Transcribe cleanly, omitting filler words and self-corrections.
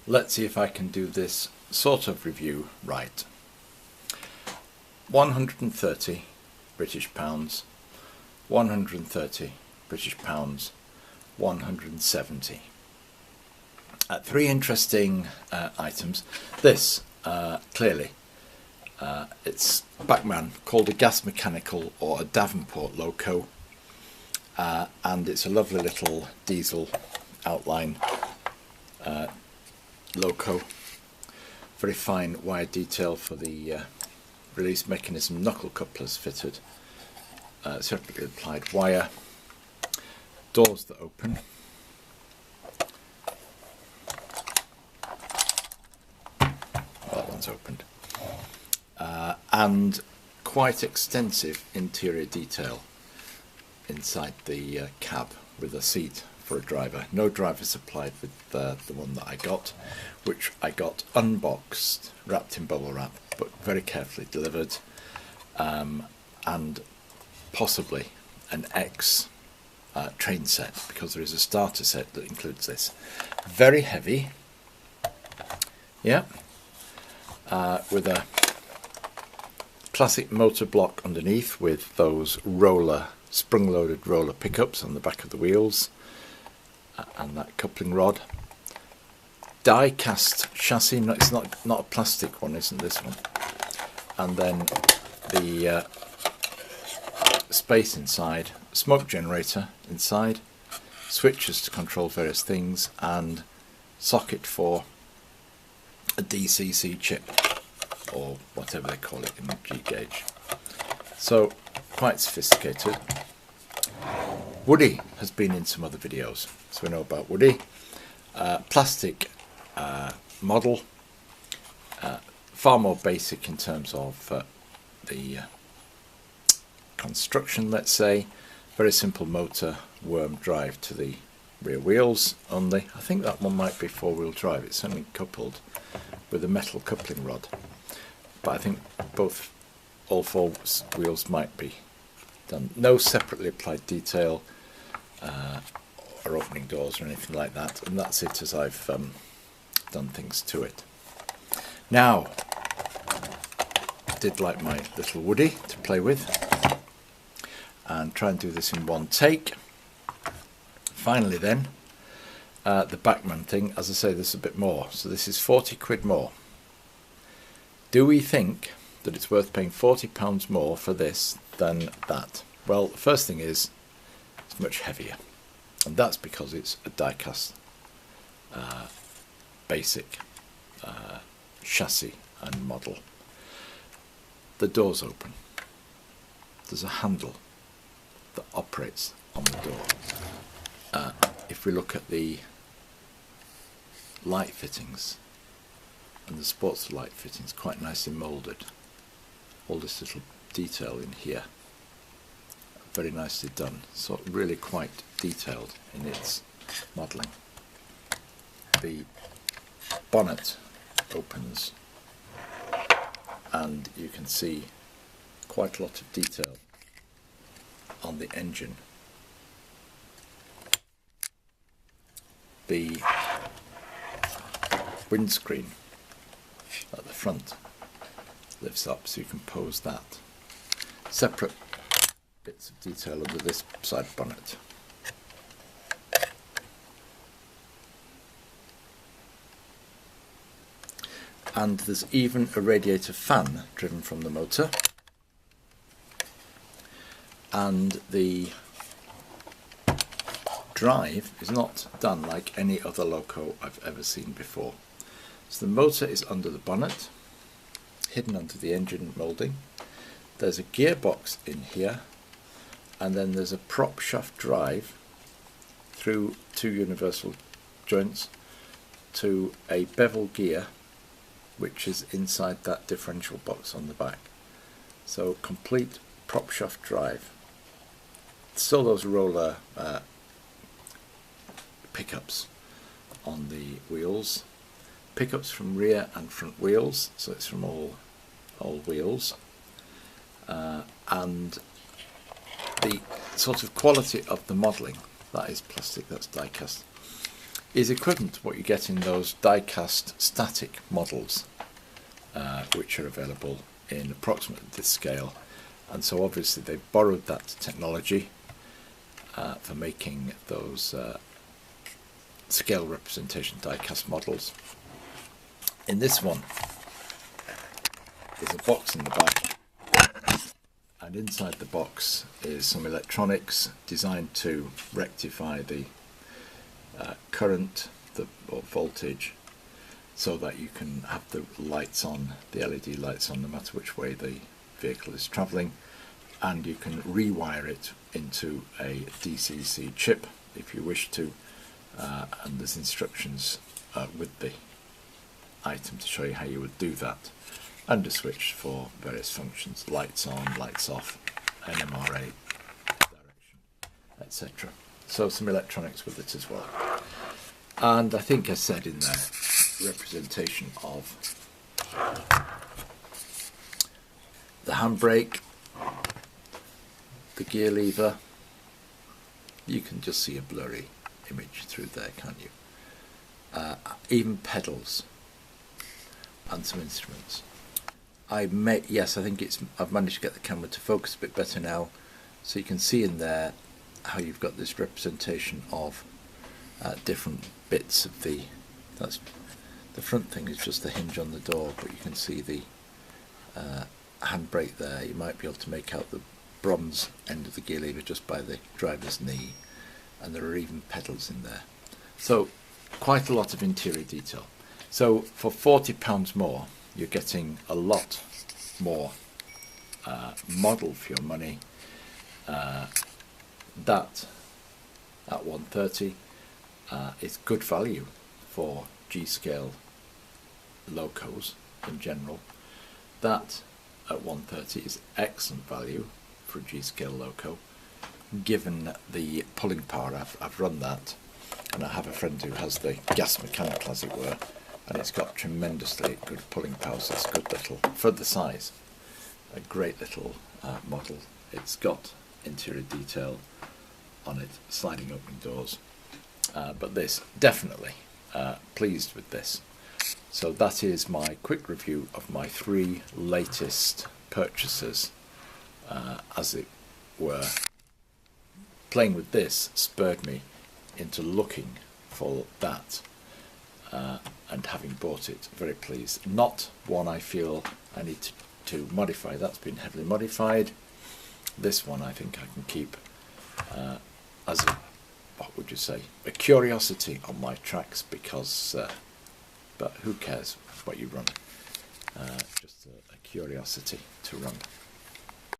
let's see if I can do this sort of review right. 130 British pounds, 130 British pounds, 170. Three interesting items. This, clearly, it's Bachmann, called a gas mechanical or a Davenport loco, and it's a lovely little diesel outline loco. Very fine wire detail for the release mechanism, knuckle couplers fitted, separately applied wire, doors that open, that one's opened, and quite extensive interior detail inside the cab with a seat for a driver. No driver supplied with the one that I got, which I got unboxed, wrapped in bubble wrap, but very carefully delivered, and possibly an X train set, because there is a starter set that includes this. Very heavy, yeah, with a classic motor block underneath with those spring-loaded roller pickups on the back of the wheels, and that coupling rod. Die cast chassis, no, it's not a plastic one, isn't this one? And then the space inside, smoke generator inside, switches to control various things, and socket for a DCC chip, or whatever they call it in the G gauge. So quite sophisticated. Woody has been in some other videos, so we know about Woody. Plastic model, far more basic in terms of the construction, let's say. Very simple motor, worm drive to the rear wheels only. I think that one might be four-wheel drive. It's only coupled with a metal coupling rod, but I think all four wheels might be done. No separately applied detail or opening doors or anything like that, and that's it as I've done things to it. Now, I did like my little Woody to play with and try and do this in one take. Finally then, the Bachmann thing, as I say, there's a bit more, so this is 40 quid more. Do we think that it's worth paying £40 more for this than that? Well, the first thing is it's much heavier, and that's because it's a die-cast basic chassis and model. The doors open. There's a handle that operates on the door. If we look at the light fittings and the sports light fittings, quite nicely moulded. All this little detail in here, very nicely done, so really quite detailed in its modelling. The bonnet opens and you can see quite a lot of detail on the engine. The windscreen at the front lifts up so you can pose that. Separate bits of detail under this side bonnet. And there's even a radiator fan driven from the motor, and the drive is not done like any other loco I've ever seen before. So the motor is under the bonnet, hidden under the engine moulding. There's a gearbox in here, and then there's a prop shaft drive through two universal joints to a bevel gear, which is inside that differential box on the back. So complete prop shaft drive. Still those roller pickups on the wheels. Pickups from rear and front wheels, so it's from all wheels. And the sort of quality of the modelling, that is plastic, that's die cast, is equivalent to what you get in those die-cast static models, which are available in approximately this scale. And so obviously they borrowed that technology for making those scale representation die-cast models. In this one, there's a box in the back, and inside the box is some electronics designed to rectify the current or voltage, so that you can have the lights on, the LED lights on, no matter which way the vehicle is travelling, and you can rewire it into a DCC chip if you wish to, and there's instructions with the item to show you how you would do that, and a switch for various functions, lights on, lights off, NMRA direction, etc. So some electronics with it as well. And I think I said in there, representation of the handbrake, the gear lever. You can just see a blurry image through there, can't you? Even pedals and some instruments. Yes, I think I've managed to get the camera to focus a bit better now, so you can see in there how you've got this representation of different bits of the front thing is just the hinge on the door, but you can see the handbrake there. You might be able to make out the bronze end of the gear lever just by the driver's knee, and there are even pedals in there. So quite a lot of interior detail. So for £40 more, you're getting a lot more model for your money. That at 130 is good value for G-scale locos in general. That at 130 is excellent value for a G-scale loco, given the pulling power. I've run that, and I have a friend who has the gas mechanical, as it were, and it's got tremendously good pulling power. So it's a good little, for the size, a great little model. It's got interior detail on it, sliding open doors, but this, definitely pleased with this. So that is my quick review of my 3 latest purchases, as it were. Playing with this spurred me into looking for that, and having bought it, very pleased. Not one I feel I need to modify. That's been heavily modified. This one I think I can keep as a, what would you say, a curiosity on my tracks, because but who cares what you run, just a curiosity to run.